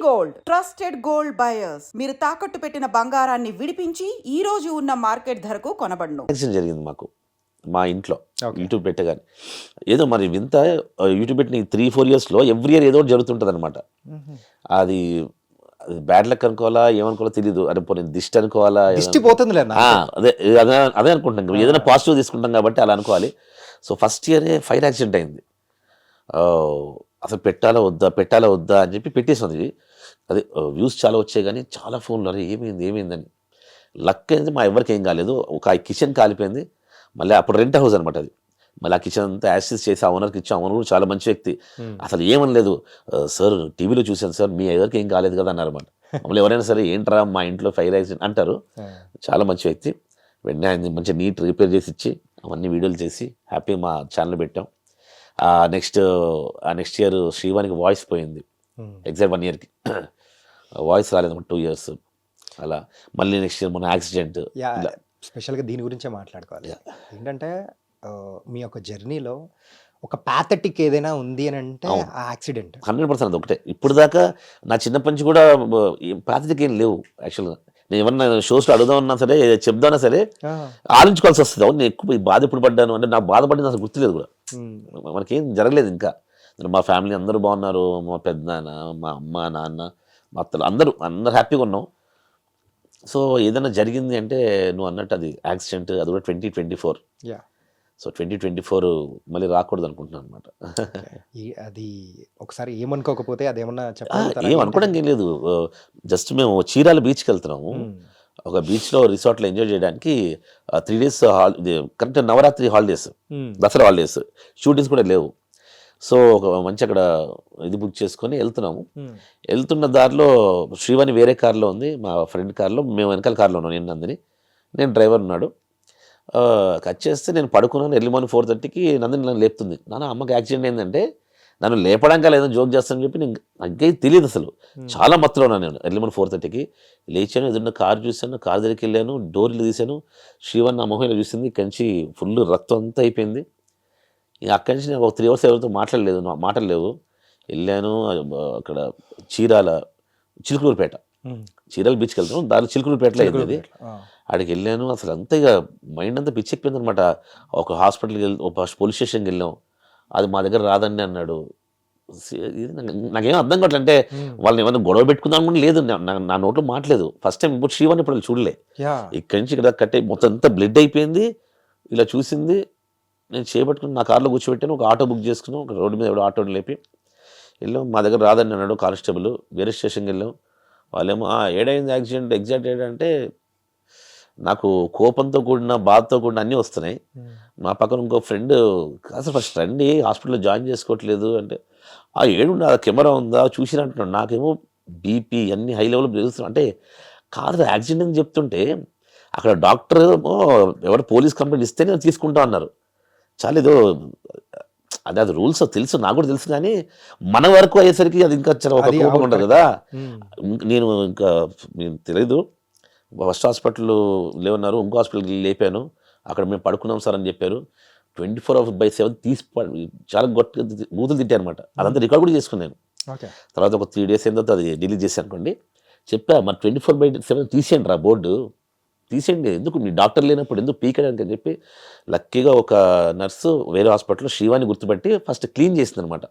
Gold trusted gold buyers మీరు తాకట్టు పెట్టిన బంగారాన్ని విడిపించి ఈ రోజు ఉన్న మార్కెట్ ధరకు కొనబడును. యాక్సిడెంట్ జరిగింది మాకు మా ఇంట్లో యూట్యూబ్ పెట్టగానే. ఏదో మరి వింత యూట్యూబ్ పెట్టిన 3-4 yearsలో ఎవ్రీ ఇయర్ ఏదో ఒకటి జరుగుతుంటుంది అనమాట. అది బ్యాడ్ లక్ అనుకోవాలా ఏమనుకోవాలో తెలియదు. అంటే పోనీ దిష్టి అనుకోవాలా, అదే అదే అదే అనుకుంటాం. ఏదైనా పాజిటివ్ తీసుకుంటాం కాబట్టి అలా అనుకోవాలి. సో ఫస్ట్ ఇయరే ఫైర్ యాక్సిడెంట్ అయింది. అసలు పెట్టాలా వద్దా అని చెప్పి పెట్టేసింది. అదే వ్యూస్ చాలా వచ్చాయి కానీ చాలా ఫోన్లు అరే ఏమైందని. లక్ అయింది, మా ఎవరికి ఏం కాలేదు. ఒక కిచెన్ కాలిపోయింది. మళ్ళీ అప్పుడు రెంట్ హౌస్ అనమాట అది. మళ్ళీ ఆ కిచెన్ అంతా యాక్సెస్ చేసి ఆ ఓనర్కి ఇచ్చాం. ఓనర్ కూడా చాలా మంచి వ్యక్తి. అసలు ఏమనలేదు, సార్ టీవీలో చూశాను సార్, మీ ఎవరికి ఏం కాలేదు కదా అన్నారన్నమాట. మమ్మల్ని ఎవరైనా సరే ఏంట్రా మా ఇంట్లో ఫైర్ యాక్సిడెంట్ అంటారు. చాలా మంచి వ్యక్తి. వెంటనే ఆయన మంచిగా నీట్ రిపేర్ చేసి ఇచ్చి అవన్నీ వీడియోలు చేసి హ్యాపీ మా ఛానల్ పెట్టాం. నెక్స్ట్ ఇయర్ శ్రీవానికి వాయిస్ పోయింది. ఎగ్జాక్ట్ 1 yearకి వాయిస్ రాలేదు, 2 years అలా. మళ్ళీ నెక్స్ట్ ఇయర్ మన యాక్సిడెంట్. స్పెషల్గా దీని గురించే మాట్లాడుకోవాలి. ఏంటంటే మీ యొక్క జర్నీలో ఒక ప్యాథటిక్ ఏదైనా ఉంది అని అంటే ఆ యాక్సిడెంట్ 100% ఒకటే. ఇప్పుడు దాకా నా చిన్నప్పటి నుంచి కూడా ప్యాథటిక్ ఏం లేవు. యాక్చువల్గా నేను ఏమన్నా షోస్లో అడుగుదామన్నా సరే చెప్దామన్నా సరే ఆలోచించుకోవాల్సి వస్తుంది. అవును నేను ఎక్కువ బాధ ఎప్పుడు పడ్డాను అంటే నాకు బాధపడింది అసలు గుర్తులేదు కూడా. మనకేం జరగలేదు ఇంకా. మా ఫ్యామిలీ అందరూ బాగున్నారు. మా పెద్దనాన్న, మా అమ్మ, నాన్న, మా అత్తలు అందరూ హ్యాపీగా ఉన్నాం. సో ఏదైనా జరిగింది అంటే నువ్వు అన్నట్టు అది యాక్సిడెంట్, అది కూడా 2024. సో 2024 మళ్ళీ రాకూడదు అనుకుంటున్నాను అనమాట. అది ఒకసారి ఏమనుకోకపోతే అదేమన్నా ఏమనుకోవడానికి ఏం లేదు. జస్ట్ మేము చీరాల బీచ్కి వెళ్తున్నాము. ఒక బీచ్లో రిసార్ట్లో ఎంజాయ్ చేయడానికి 3 days correct Navratri holidays, Dasara holidays, shootings కూడా లేవు. సో ఒక మంచి అక్కడ ఇది బుక్ చేసుకొని వెళ్తున్నాము. వెళ్తున్న దారిలో శ్రీవాణి వేరే కార్లో ఉంది, మా ఫ్రెండ్ కార్లో, మేము వెనకాల కార్లో ఉన్నాం. నేను డ్రైవర్ ఉన్నాడు. కట్ చేస్తే నేను పడుకున్నాను. ఎర్లీ మార్నింగ్ 4:30కి నందిని నన్ను లేపుతుంది. నాన్న అమ్మకి యాక్సిడెంట్ ఏంటంటే నన్ను లేపడానికి లేదో జోక్ చేస్తానని చెప్పి నేను నాకే తెలియదు అసలు. చాలా మత్తులో ఉన్నాను నేను. ఎర్లీ మార్నింగ్ 4:30కి లేచాను. ఎదురున్న కారు చూశాను, కారు దగ్గరికి వెళ్ళాను, డోర్లు తీశాను. శ్రీవాణి నా మొహంలో చూసింది. ఇక్కడి నుంచి ఫుల్ రక్తం అంతా అయిపోయింది. ఇక అక్కడి నుంచి నేను ఒక 3 hours ఎవరితో మాట్లాడలేవు. వెళ్ళాను అక్కడ చీరాల చిలుకూరుపేట, చీరాల బీచ్కి వెళ్తాను. దాని చిలుకూరుపేటలో అయింది. అక్కడికి వెళ్ళాను. అసలు అంతా ఇక మైండ్ అంతా పిచ్చెక్కిపోయింది అనమాట. ఒక హాస్పిటల్కి ఒక పోలీస్ స్టేషన్కి వెళ్ళాం. అది మా దగ్గర రాదని అన్నాడు. నాకేం అర్థం కావట్లేదు. అంటే వాళ్ళని ఏమైనా గొడవ పెట్టుకుందాం కూడా లేదు. నా నోట్లో మాట్లేదు. ఫస్ట్ టైం ఇప్పుడు శ్రీవాణి ఇప్పుడు చూడలే. ఇక్కడి నుంచి ఇక్కడ కట్టే మొత్తం అంతా బ్లడ్ అయిపోయింది. ఇలా చూసింది. నేను చేపట్టుకుని నా కార్లో కూర్చోబెట్టాను. ఒక ఆటో బుక్ చేసుకున్నాం. ఒక రోడ్డు మీద ఎవడో ఆటోని లేపి వెళ్ళాం. మా దగ్గర రాదని అన్నాడు కానిస్టేబుల్. వేరే స్టేషన్కి వెళ్ళాం. వాళ్ళేమో ఏడైంది యాక్సిడెంట్, ఎగ్జాక్ట్ ఏడంటే నాకు కోపంతో కూడిన బాధతో కూడిన అన్నీ వస్తున్నాయి. మా పక్కన ఇంకో ఫ్రెండ్ అసలు ఫస్ట్ రండి హాస్పిటల్లో జాయిన్ చేసుకోవట్లేదు అంటే ఆ ఏడుండి ఆ కెమెరా ఉందా చూసినా అంటున్నాడు. నాకేమో బీపీ అన్ని హై లెవెల్ పెరుగుతున్నాయి. అంటే కాదు యాక్సిడెంట్ అని చెప్తుంటే అక్కడ డాక్టర్ ఎవరు పోలీస్ కంప్లైంట్ ఇస్తేనే తీసుకుంటా అన్నారు. చాలా ఏదో అది రూల్స్ తెలుసు, నాకు కూడా తెలుసు. కానీ మన వరకు అయ్యేసరికి అది ఇంకా చాలా ఒక కోపం ఉంటుంది కదా. నేను ఇంకా తెలియదు. ఫస్ట్ హాస్పిటల్ లేవన్నారు, ఇంకో హాస్పిటల్కి లేపాను. అక్కడ మేము పడుకున్నాం సార్ అని చెప్పారు. 24/7 తీసి చాలా గొప్ప బూతులు తిట్టారు అనమాట. అదంతా రికార్డ్ కూడా చేసుకున్నాను. తర్వాత ఒక 3 days అయిన తర్వాత అది డిలీట్ చేశాను అనుకోండి. చెప్పా మరి 24/7 తీసేయండి రా బోర్డు, తీసేయండి, ఎందుకు మీ డాక్టర్ లేనప్పుడు ఎందుకు పీకడానికి అని చెప్పి లక్కీగా ఒక నర్సు వేరే హాస్పిటల్లో శ్రీవాణి గుర్తుపెట్టి ఫస్ట్ క్లీన్ చేసింది అనమాట.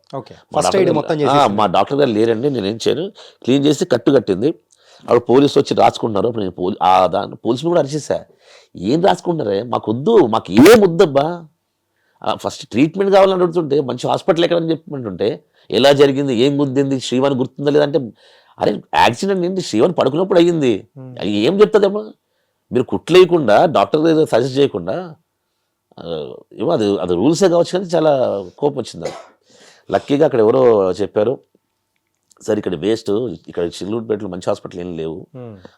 మా డాక్టర్ గారు లేరండి, నేను ఏం చేయను, క్లీన్ చేసి కట్టింది. అప్పుడు పోలీసు వచ్చి రాసుకుంటున్నారు. అప్పుడు నేను పోలీసులు కూడా అరిచేసా, ఏం రాసుకుంటున్నారే, మాకు వద్దు, మాకు ఏం వద్దబ్బా, ఫస్ట్ ట్రీట్మెంట్ కావాలని అడుగుతుంటే మంచి హాస్పిటల్ ఎక్కడని చెప్పమంటుంటే ఎలా జరిగింది, ఏం గుద్దింది, శ్రీవాణి గుర్తుందా లేదంటే అరే యాక్సిడెంట్ ఏంటి శ్రీవాణి పడుకున్నప్పుడు అయ్యింది, ఏం చెప్తుందేమో, మీరు కుట్లేయకుండా డాక్టర్ దగ్గర సజెస్ట్ చేయకుండా ఏమో అది రూల్సే కావచ్చు. కానీ చాలా కోపం వచ్చింది. లక్కీగా అక్కడ ఎవరో చెప్పారు, సార్ ఇక్కడ వేస్ట్, ఇక్కడ చిల్లూరుపేటలో మంచి హాస్పిటల్ ఏం లేవు,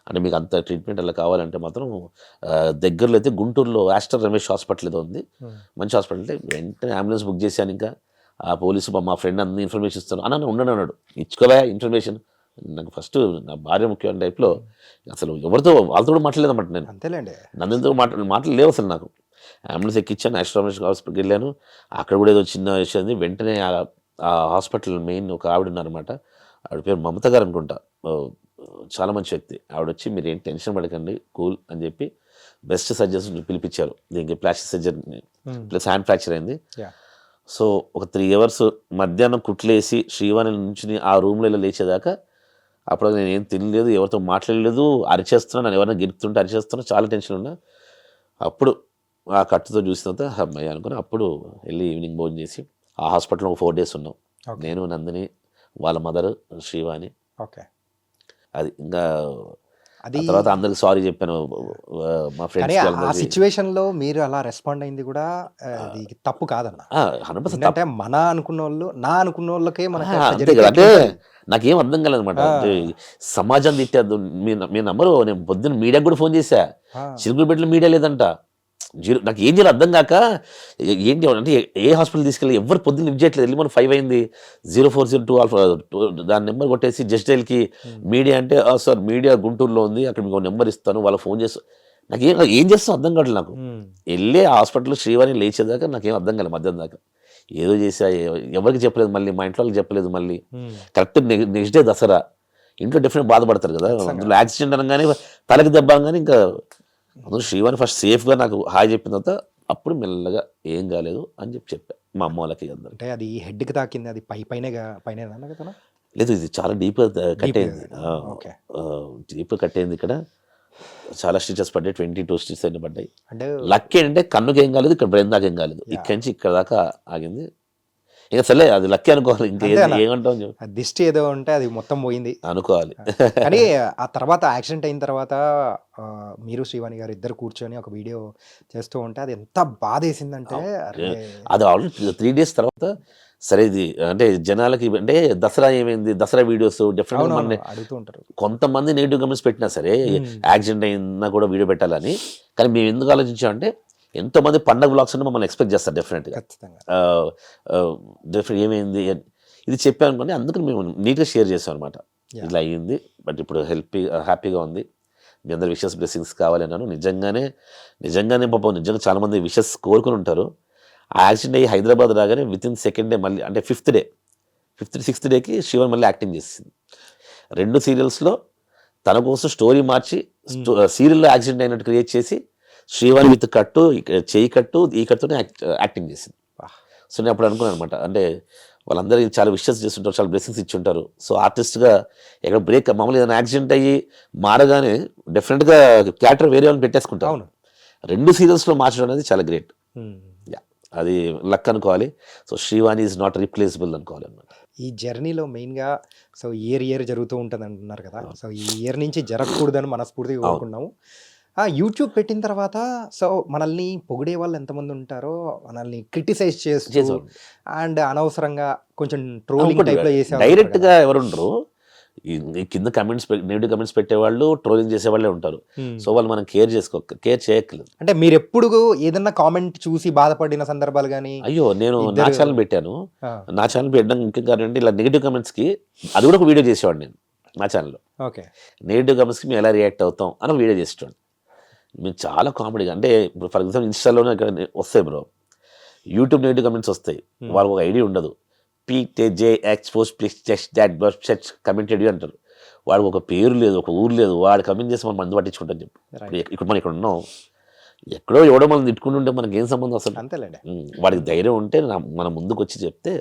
అంటే మీకు అంత ట్రీట్మెంట్ అలా కావాలంటే మాత్రం దగ్గరలో అయితే గుంటూరులో ఆస్టర్ రమేష్ హాస్పిటల్ ఏదో ఉంది, మంచి హాస్పిటల్. అంటే వెంటనే అంబులెన్స్ బుక్ చేశాను. ఇంకా ఆ పోలీసు మా ఫ్రెండ్ అన్ని ఇన్ఫర్మేషన్ ఇస్తాను అన్న ఉండను అన్నాడు. ఇచ్చుకోవా ఇన్ఫర్మేషన్, నాకు ఫస్ట్ నా భార్య ముఖ్యం టైప్లో అసలు ఎవరితో వాళ్ళతో కూడా మాట్లాడలేదన్నమాట. నేను అంతేలేండి, నన్ను మాటలు లేవు అసలు. నాకు అంబులెన్స్ ఎక్కించాను, ఆస్టర్ రమేష్ హాస్పిటల్కి వెళ్ళాను. అక్కడ కూడా ఏదో చిన్న విషయం. వెంటనే ఆ హాస్పిటల్ మెయిన్ ఒక ఆవిడ ఉన్నారన్నమాట, ఆవిడ పేరు మమత గారు అనుకుంటా, చాలా మంచి వ్యక్తి. ఆవిడ వచ్చి మీరు ఏం టెన్షన్ పడకండి, కూల్ అని చెప్పి బెస్ట్ సర్జన్స్ పిలిపించారు. దీనికి plastic surgery plus hand fracture అయింది. సో ఒక 3 hours మధ్యాహ్నం కుట్లేసి శ్రీవాణి నుంచి ఆ రూమ్లో ఇలా లేచేదాకా అప్పుడు నేను ఏం తినలేదు, ఎవరితో మాట్లాడలేదు, అరిచేస్తున్నా, నన్ను ఎవరైనా గెలుపుతుంటే అరిచేస్తున్నా, చాలా టెన్షన్ ఉన్నా. అప్పుడు ఆ కట్టుతో చూసినంత అమ్మాయి అనుకుని అప్పుడు వెళ్ళి ఈవినింగ్ భోజనం చేసి ఆ హాస్పిటల్లో 4 days ఉన్నాం. నేను, నందిని, వాళ్ళ మదర్, శ్రీవాణి. ఓకే, అది ఇంకా అది తర్వాత అందరికి సారీ చెప్పాను మా కానీ ఫ్రెండ్స్. ఆ సిచ్యువేషన్ లో మీరు అలా రెస్పాండ్ అయింది కూడా అది తప్పు కాదన్న. 100% ఎందుకంటే మన అనుకున్న వాళ్ళు, నా అనుకున్న వాళ్ళకే మనకి అట్లా అంతే జరిగితే కదా. అంటే ఎట్లుంటది? నాకేం అర్థం కాలేదన్నమాట. అంటే సమాజం తిట్టేద్దు. మీ నంబరు నేను పొద్దున్న మీడియాకి కూడా ఫోన్ చేశా. ఆ, చిలుకూరుపేటలో మీడియా లేదంట. నాకు ఏం చేయాలి అర్థం కాక ఏంటి అంటే ఏ హాస్పిటల్ తీసుకెళ్ళి ఎవరు పొద్దున్న లిఫ్ట్ చేయట్లేదు. వెళ్ళి మనం 5 అయింది, 0402 దాని నెంబర్ కొట్టేసి జస్ట్ డైల్కి మీడియా అంటే సార్ మీడియా గుంటూరులో ఉంది, అక్కడ మీకు నెంబర్ ఇస్తాను, వాళ్ళకి ఫోన్ చేస్తాను. ఏం చేస్తాం అర్థం కావట్లేదు నాకు. వెళ్ళే హాస్పిటల్ శ్రీవాణి లేచేదాకా నాకేం అర్థం కాలేదు. మధ్యాహ్నం దాకా ఏదో చేసా, ఎవరికి చెప్పలేదు, మళ్ళీ మా ఇంట్లో వాళ్ళకి చెప్పలేదు. మళ్ళీ కరెక్ట్ నెక్స్ట్ డే దసరా, ఇంట్లో డెఫినెట్ బాధపడతారు కదా. అందులో యాక్సిడెంట్ అనగానే తలకి దెబ్బ అనగానే ఇంకా అందులో శ్రీవాణి ఫస్ట్ సేఫ్గా నాకు హాయ్ చెప్పిన తర్వాత అప్పుడు మెల్లగా ఏం కాలేదు అని చెప్పా మా అమ్మ వాళ్ళకి అందరు. అంటే అది హెడ్ కి తాకింది, అది పైన కదా. లేదు, ఇది చాలా డీప్గా కట్ అయింది. ఓకే, డీప్గా కట్ అయింది. ఇక్కడ చాలా స్టిచెస్ పడ్డాయి, 22 స్టిచెస్ అయినా పడ్డాయి. అంటే లక్ ఏంటంటే కన్నుకి ఏం కాలేదు, ఇక్కడ బ్రెయిన్ దాకా ఏం కాలేదు, ఇక్కడి నుంచి ఇక్కడ దాకా ఆగింది. ఇంకా సరే అది లక్కీ అనుకోవాలి, ఇంకా ఏమంటాం ఆ దిష్టి ఏదో ఉంటే అది మొత్తం పోయింది అనుకోవాలి. కానీ ఆ తర్వాత యాక్సిడెంట్ అయిన తర్వాత మీరు శ్రీవాణి గారు ఇద్దరు కూర్చొని ఒక వీడియో చేస్తూ ఉంటే అది ఎంత బాధ వేసిందంటే, అది ఆల్రెడీ 3 days తర్వాత సరే ఇది అంటే జనాలకి అంటే దసరా ఏమైంది, దసరా వీడియోస్ డెఫినెట్గా మన అడుగుతూ ఉంటారు. కొంతమంది నెగిటివ్ కమెంట్స్ పెట్టినా సరే యాక్సిడెంట్ అయినా కూడా వీడియో పెట్టాలని. కానీ మేము ఎందుకు ఆలోచించామంటే ఎంతోమంది పండగ బ్లాగ్స్ అంటే మమ్మల్ని ఎక్స్పెక్ట్ చేస్తారు డెఫినెట్గా. డెఫినెట్ ఏమైంది ఇది చెప్పాను అనుకోండి, అందుకని మేము నీట్గా షేర్ చేసాం అనమాట. ఇలా అయ్యింది, బట్ ఇప్పుడు హ్యాపీగా ఉంది, మీ అందరి విషెస్ బ్లెస్సింగ్స్ కావాలి అన్నాను. నిజంగానే పాపం నిజంగా చాలామంది విషెస్ కోరుకుని ఉంటారు. ఆ యాక్సిడెంట్ అయ్యి హైదరాబాద్ రాగానే వితిన్ 2nd day మళ్ళీ అంటే 6th డేకి శ్రీవాణి మళ్ళీ యాక్టింగ్ చేసింది. 2 సీరియల్స్లో తన కోసం స్టోరీ మార్చి సీరియల్లో యాక్సిడెంట్ అయినట్టు క్రియేట్ చేసి శ్రీవాణి విత్ కట్టు, చేయి కట్టు, ఈ కట్టుతోనే యాక్టింగ్ చేసింది. సో నేను అప్పుడు అనుకున్నాను అనమాట, అంటే వాళ్ళందరికీ చాలా విషెస్ చేస్తుంటారు, చాలా బ్లెస్సింగ్స్ ఇచ్చి ఉంటారు. సో ఆర్టిస్ట్గా ఎక్కడ బ్రేక్ మామూలు ఏదైనా యాక్సిడెంట్ అయ్యి మారగానే డెఫినెట్గా క్యారెక్టర్ వేరే వాళ్ళని పెట్టేసుకుంటారు. 2 సీరియల్స్లో మార్చడం అనేది చాలా గ్రేట్. అది లక్ అనుకోవాలి. So Srivani is not replaceable అనుకోవాలి అనమాట. ఈ జర్నీలో మెయిన్గా సో ఇయర్ జరుగుతూ ఉంటుంది అంటున్నారు కదా. సో ఈ ఇయర్ నుంచి జరగకూడదని మనస్ఫూర్తిగా కోరుకున్నాము. యూట్యూబ్ పెట్టిన తర్వాత సో మనల్ని పొగిడే వాళ్ళు ఎంతమంది ఉంటారో, మనల్ని క్రిటిసైజ్ చేస్తూ అండ్ అనవసరంగా కొంచెం ట్రోలింగ్ టైప్లో చేసే డైరెక్ట్గా ఎవరుండరు, ఈ కింద కమెంట్స్ నెగిటివ్ కమెంట్స్ పెట్టేవాళ్ళు, ట్రోలింగ్ చేసేవాళ్ళే ఉంటారు. సో వాళ్ళు మనం కేర్ చేయట్లేదు. అంటే మీరు ఎప్పుడు ఏదన్నా కామెంట్ చూసి బాధపడిన సందర్భాలు కానీ? అయ్యో, నేను నా ఛానల్ పెట్టాను. నా ఛానల్ పెట్టడం ముఖ్యం కారణం ఇలా నెగిటివ్ కమెంట్స్కి అది కూడా ఒక వీడియో చేసేవాడు నేను నా ఛానల్లో. ఓకే, నెగిటివ్ కమెంట్స్కి మేము ఎలా రియాక్ట్ అవుతాం అని వీడియో చేసేవాడు. మేము చాలా కామెడీగా, అంటే ఇప్పుడు ఫర్ ఎగ్జాంపుల్ ఇన్స్టాలోనే ఇక్కడ వస్తాయి బ్రో, యూట్యూబ్ నెగిటివ్ కమెంట్స్ వస్తాయి, వాళ్ళకి ఒక ఐడియా ఉండదు. PTJ expose please check that was such commented అంటారు. వాడికి ఒక పేరు లేదు, ఒక ఊరు లేదు, వాడు కమెంట్ చేసి మనం మందు పట్టించుకుంటాను చెప్పి. ఇప్పుడు మనం ఇక్కడ ఉన్నాం, ఎక్కడో ఎవడో మనం తిట్టుకుంటుంటే మనకి ఏం సంబంధం అసలు? అంతేలేండి. వాడికి ధైర్యం ఉంటే మన ముందుకు వచ్చి చెప్తే.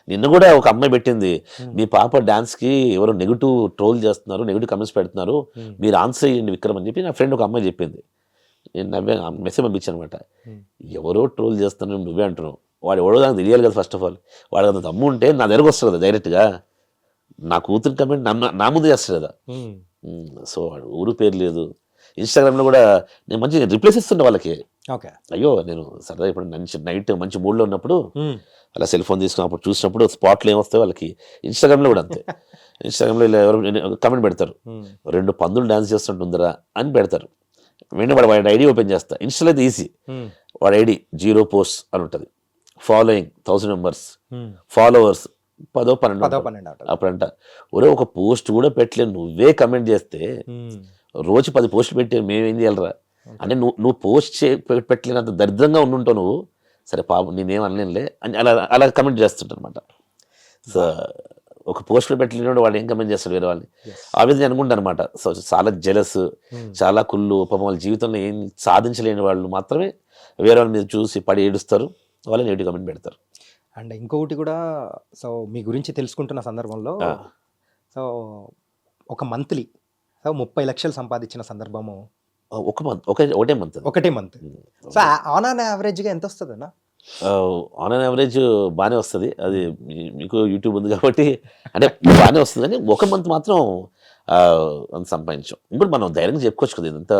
నిన్న కూడా ఒక అమ్మాయి పెట్టింది, మీ పాప డాన్స్కి ఎవరో నెగిటివ్ ట్రోల్ చేస్తున్నారు, నెగిటివ్ కమెంట్స్ పెడుతున్నారు, మీరు ఆన్సర్ చేయండి విక్రమ్ అని చెప్పి నా ఫ్రెండ్ ఒక అమ్మాయి చెప్పింది. నేను నవ్వే మెసేజ్ పంపించాను అనమాట. ఎవరో ట్రోల్ చేస్తున్నావు నువ్వే అంటున్నావు, వాడు ఎవడో నాకు తెలియాలి కదా. ఫస్ట్ ఆఫ్ ఆల్ వాడు అంత దమ్ము ఉంటే నా దగ్గరకు వస్తుంది కదా డైరెక్ట్గా, నా కూతురు కమెంట్ నా ముందు చేస్తాడు కదా. సో వాడు ఊరు పేరు లేదు. ఇన్స్టాగ్రామ్లో కూడా నేను మంచి రిప్లైస్ ఇస్తుండే వాళ్ళకి. ఓకే, అయ్యో నేను సరదా ఇప్పుడు నైట్ మంచి మూడ్లో ఉన్నప్పుడు అలా సెల్ ఫోన్ తీసుకున్నప్పుడు చూసినప్పుడు స్పాట్లు ఏమొస్తాయి వాళ్ళకి. ఇన్స్టాగ్రామ్లో కూడా అంతే. ఇన్స్టాగ్రామ్లో ఇలా ఎవరు కమెంట్ పెడతారు, 2 పందులు డాన్స్ చేస్తుంటుందిరా అని పెడతారు. వెంటనే వాడి ఐడి ఓపెన్ చేస్తా. ఇన్స్టాలో అయితే ఈజీ, వాడి ఐడి 0 posts అని ఉంటుంది, ఫాలోయింగ్ 1000 members, ఫాలోవర్స్ 10-12. అప్పుడంట ఒరే ఒక పోస్ట్ కూడా పెట్టలేదు, నువ్వే కమెంట్ చేస్తే రోజు 10 పోస్టులు పెట్టి మేమేం చేయాలరా అంటే నువ్వు పోస్ట్ పెట్టలేనంత దరిద్రంగా ఉండుంటావు నువ్వు. సరే పాపం నేనేం అనలేనులే అని అలా కమెంట్ చేస్తుంటా అనమాట. సో ఒక పోస్టులు పెట్టలేనోడు వాడు ఏం కమెంట్ చేస్తాడు వేరే వాళ్ళని. Yes. ఆ విధంగా అనుకుంటాను అనమాట. సో చాలా జెలస్, చాలా కుళ్ళు, పాపం వాళ్ళ జీవితంలో ఏం సాధించలేని వాళ్ళు మాత్రమే వేరే వాళ్ళ మీద చూసి పడి ఏడుస్తారు, వాళ్ళు నెగిటివ్ కమెంట్ పెడతారు. అండ్ ఇంకొకటి కూడా, సో మీ గురించి తెలుసుకుంటున్న సందర్భంలో ఆ. సో ఒక మంత్లీ సో 30 లక్షలు సంపాదించిన సందర్భము ఒక మంత్ ఒకటే మంత్ ఒకటే మంత్. సో ఆన్ అన్ యావరేజ్గా ఎంత వస్తుంది అన్న? ఆన్ అన్ యావరేజ్ బాగానే వస్తుంది. అది మీకు యూట్యూబ్ ఉంది కాబట్టి అంటే బాగానే వస్తుంది, కానీ ఒక మంత్ మాత్రం అంత సంపాదించాం. ఇప్పుడు మనం ధైర్యంగా చెప్పుకోవచ్చు కదా, ఇదంతా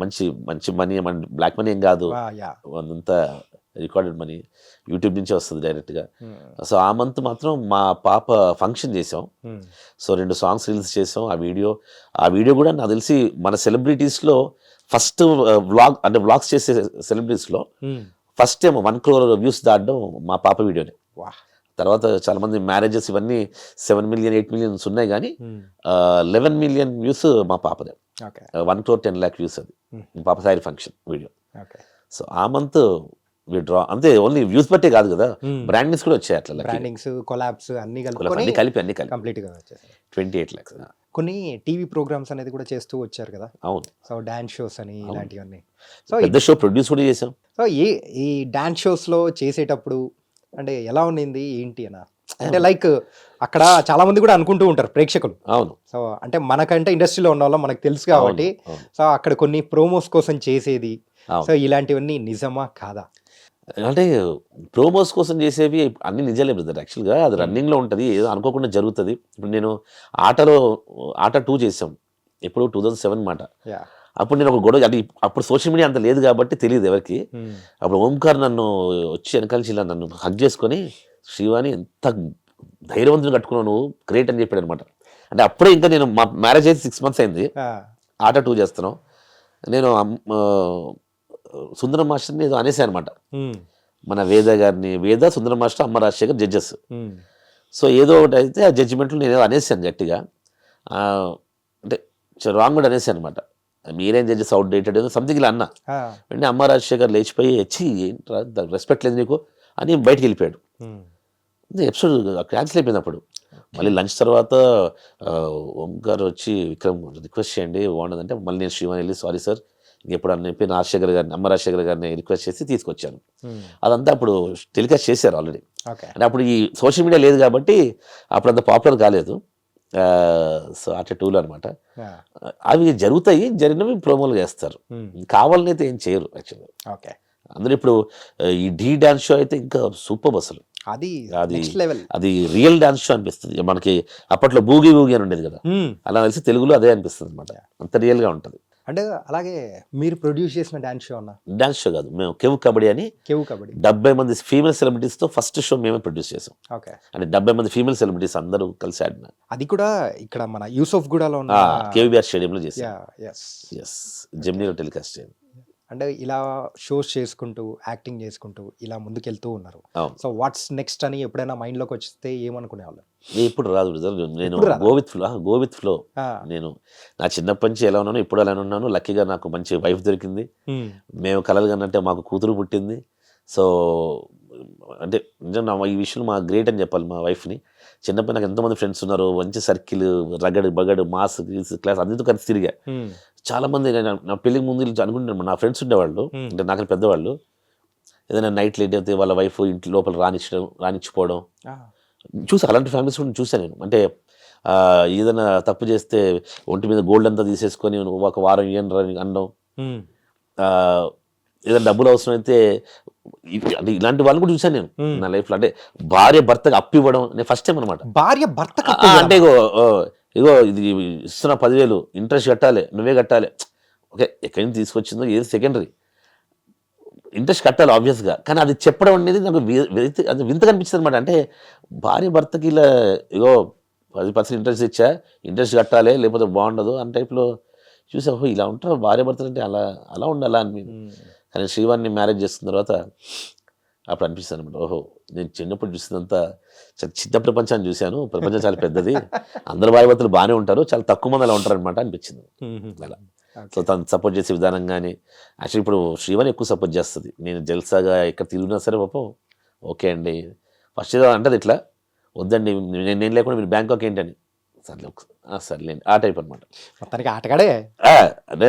మంచి మంచి మనీ, మన బ్లాక్ మనీ ఏం కాదు, యా. అదంతా రికార్డెడ్ మనీ, యూట్యూబ్ నుంచే వస్తుంది డైరెక్ట్గా. సో ఆ మంత్ మాత్రం మా పాప ఫంక్షన్ చేసాం. సో 2 సాంగ్స్ రిలీజ్ చేసాం. ఆ వీడియో కూడా నాకు తెలిసి మన సెలబ్రిటీస్లో ఫస్ట్ వ్లాగ్, అంటే వ్లాగ్స్ చేసే సెలబ్రిటీస్లో ఫస్ట్ టైం 1 crore వ్యూస్ దాటడం మా పాప వీడియోనే. వాహ్. తర్వాత చాలా మంది మ్యారేజెస్ ఇవన్నీ 7 million 8 million ఉన్నాయి, కానీ 11 million వ్యూస్ మా పాపదే. ఓకే 1 crore 10 lakh వ్యూస్ అది మా పాప sorry function video. Okay. So ఆ మంత్ డ్రా అంతే, ఓన్లీ వ్యూస్ బట్టే కాదు కదా, బ్రాండింగ్స్ కూడా వచ్చాయి అట్లా. బ్రాండింగ్స్, కొలాబ్స్ అన్ని అన్ని కలిపి కంప్లీట్గా వచ్చేసాయి. 28 lakhs. కొన్ని టీవీ ప్రోగ్రామ్స్ అనేది కూడా చేస్తూ వచ్చారు కదా, అవును, సో డాన్స్ షోస్ అని ఇలాంటివన్నీ. సో పెద్ద షో ప్రొడ్యూస్ కూడా చేసాం. సో ఈ డాన్స్ షోస్లో చేసేటప్పుడు అంటే ఎలా ఉండింది ఏంటి అన్న? అంటే లైక్ అక్కడ చాలా మంది కూడా అనుకుంటూ ఉంటారు ప్రేక్షకులు. అవును, సో అంటే మనకంటే ఇండస్ట్రీలో ఉన్న వాళ్ళం మనకు తెలుసు కాబట్టి, అవును. సో అక్కడ కొన్ని ప్రోమోస్ కోసం చేసేది, అవును. సో ఇలాంటివన్నీ నిజమా కాదా? అంటే ప్రోమోస్ కోసం చేసేవి అన్ని నిజాలే బ్రదర్. యాక్చువల్గా అది రన్నింగ్లో ఉంటుంది, ఏదో అనుకోకుండా జరుగుతుంది. ఇప్పుడు నేను ఆట 2 చేసాం, ఎప్పుడు 2007 మాట. యా. అప్పుడు నేను ఒక గొడవ, అది అప్పుడు సోషల్ మీడియా అంత లేదు కాబట్టి తెలియదు ఎవరికి. అప్పుడు ఓంకార్ నన్ను వచ్చి వెనకాల ఇలా నన్ను హగ్ చేసుకొని, శ్రీవాణి ఎంత ధైర్యవంతుని కట్టుకున్నావు నువ్వు, గ్రేట్ అని చెప్పాడు అనమాట. అంటే అప్పుడే ఇంకా నేను మా మ్యారేజ్ అయితే 6 months అయింది, ఆట 2 చేస్తున్నాం. నేను సుందరం మాస్టర్ని ఏదో అనేసాను అనమాట, మన వేద సుందరం మాస్టర్, అమ్మ రాజశేఖర్ జడ్జెస్. సో ఏదో ఒకటి అయితే ఆ జడ్జిమెంట్లో నేను ఏదో అనేసాను గట్టిగా, అంటే రాంగ్ కూడా అనేసాను అనమాట. మీరేం జడ్జెస్ అవుట్ డేటెడ్ ఏదో సంథింగ్ ఇలా అన్నా. వెంటనే అమ్మ రాజశేఖర్ లేచిపోయి వచ్చి రెస్పెక్ట్ లేదు నీకు అని బయటికి వెళ్ళిపోయాడు. ఎపిసోడ్ క్యాన్సిల్ అయిపోయింది. అప్పుడు మళ్ళీ లంచ్ తర్వాత ఓంకార్ వచ్చి విక్రమ్ రిక్వెస్ట్ చేయండి బాగుండదంటే, మళ్ళీ నేను శ్రీవాణి వెళ్ళి సారీ సార్ ఇంకెప్పుడు అని చెప్పి అమ్మ రాజశేఖర్ గారిని రిక్వెస్ట్ చేసి తీసుకొచ్చాను. అదంతా అప్పుడు టెలికాస్ట్ చేశారు ఆల్రెడీ. అంటే అప్పుడు ఈ సోషల్ మీడియా లేదు కాబట్టి అప్పుడు అంత పాపులర్ కాలేదు. సో ఆట 2లో అనమాట. అవి జరుగుతాయి, జరిగినవి ప్రోమోలు వేస్తారు, కావాలని అయితే ఏం చేయరు యాక్చువల్గా. ఓకే. అందులో ఇప్పుడు ఈ ఢీ డాన్స్ షో అయితే ఇంకా సూపర్ అసలు. అది అది అది రియల్ డాన్స్ షో అనిపిస్తుంది మనకి. అప్పట్లో బూగి అని ఉండేది కదా, అలా తెలిసి తెలుగులో అదే అనిపిస్తుంది అనమాట, అంత రియల్ గా ఉంటుంది. అంటే అలాగే మీరు ప్రొడ్యూస్ చేసిన డాన్స్ షో అన్న? డాన్స్ షో కాదు, మేము కేవ్ కబడ్డీ అని 70 మంది ఫీమేల్ సెలబ్రిటీస్ తో ఫస్ట్ షో మేమే ప్రొడ్యూస్ చేసాం. ఓకే. అంటే 70 మంది ఫీమేల్ సెలబ్రిటీస్ అందరూ కలిసి ఆడిన. అది కూడా ఇక్కడ మన యూసఫ్ గూడలో ఉన్న కేవీఆర్ స్టేడియంలో చేసాం. ఎస్, జెమినీలో టెలికాస్ట్ చేయండి. అంటే ఇలా షోస్ చేసుకుంటూ యాక్టింగ్ చేసుకుంటూ ఇలా ముందుకెళ్తూ ఉన్నారు. సో వాట్స్ నెక్స్ట్ అని ఎప్పుడైనా మైండ్లోకి వస్తే ఏమనుకునేవాళ్ళు? ఇప్పుడు రాదు బ్రదర్, నేను గో విత్ ఫ్లో. నేను నా చిన్నప్పటి నుంచి ఎలా ఉన్నాను ఇప్పుడు అలానే ఉన్నాను. లక్కీగా నాకు మంచి వైఫ్ దొరికింది, మేము కలలు కన్నట్టే మాకు కూతురు పుట్టింది. సో అంటే నిజంగా ఈ విషయంలో మా గ్రేట్ అని చెప్పాలి. మా వైఫ్ని చిన్నప్పుడు నాకు ఎంతోమంది ఫ్రెండ్స్ ఉన్నారు, మంచి సర్కిల్, రగడ్ బగడ్ మాస్ క్లాస్ అన్నిటితో కలిసి తిరిగా. చాలా మంది నా పెళ్లికి ముందు అనుకుంటున్నాను, నా ఫ్రెండ్స్ ఉండేవాళ్ళు, అంటే నాకు పెద్దవాళ్ళు, ఏదైనా నైట్ లేట్ అయితే వాళ్ళ వైఫ్ ఇంటి లోపల రానిచ్చిపోవడం చూసి, అలాంటి ఫ్యామిలీస్ కూడా చూసాను నేను. అంటే ఏదైనా తప్పు చేస్తే ఒంటి మీద గోల్డ్ అంతా తీసేసుకొని ఒక వారం ఇయ్యండి అనడం, ఏదైనా డబ్బులు అవసరం అయితే అంటే ఇలాంటి వాళ్ళు కూడా చూసాను నేను నా లైఫ్లో. అంటే భార్య భర్తకు అప్పు ఇవ్వడం నేను ఫస్ట్ టైం అనమాట. భార్య భర్త అంటే ఇగో ఇది ఇస్తున్న 10,000 ఇంట్రెస్ట్ కట్టాలి, నువ్వే కట్టాలి. ఓకే, ఎక్కడి నుంచి తీసుకొచ్చిందో ఏది సెకండరీ, ఇంట్రెస్ట్ కట్టాలి ఆబ్వియస్గా. కానీ అది చెప్పడం అనేది నాకు అది వింత కనిపించింది అనమాట. అంటే భార్య భర్తకి ఇలా ఇగో 10% ఇంట్రెస్ట్ ఇచ్చా, ఇంట్రెస్ట్ కట్టాలి లేకపోతే బాగుండదు అని టైప్లో చూసా. ఓహో ఇలా ఉంటారు భార్య భర్తలు అంటే, అలా ఉండాలా అని. కానీ శ్రీవాణిని మ్యారేజ్ చేస్తున్న తర్వాత అప్పుడు అనిపిస్తుంది అనమాట, ఓహో నేను చిన్నప్పుడు చూసినంత చిన్న ప్రపంచాన్ని చూశాను, ప్రపంచం చాలా పెద్దది, అందరు భార్య భర్తలు బాగానే ఉంటారు, చాలా తక్కువ మంది అలా ఉంటారు అనమాట అనిపించింది అలా. సో తను సపోర్ట్ చేసే విధానం కానీ, యాక్చువల్లీ ఇప్పుడు శ్రీవాణి ఎక్కువ సపోర్ట్ చేస్తుంది. నేను జల్సాగా ఎక్కడ తిరిగినా సరే పాపం ఓకే అండి ఫస్ట్ ఏదో అంటది ఇట్లా వద్దండి నేను లేకుండా మీరు బ్యాంకాక్ ఏంటని, సర్లే సర్లేండి ఆ టైప్ అనమాట. మొత్తానికి ఆటగాడే. అంటే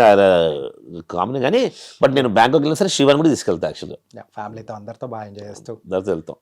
కామన్ కానీ, బట్ నేను బ్యాంకాక్ వెళ్ళినా సరే శివన్ కూడా తీసుకెళ్తాను యాక్చువల్గా, ఫ్యామిలీతో అందరితో బాగా ఎంజాయ్ చేస్తూ దాంతో వెళ్తాం.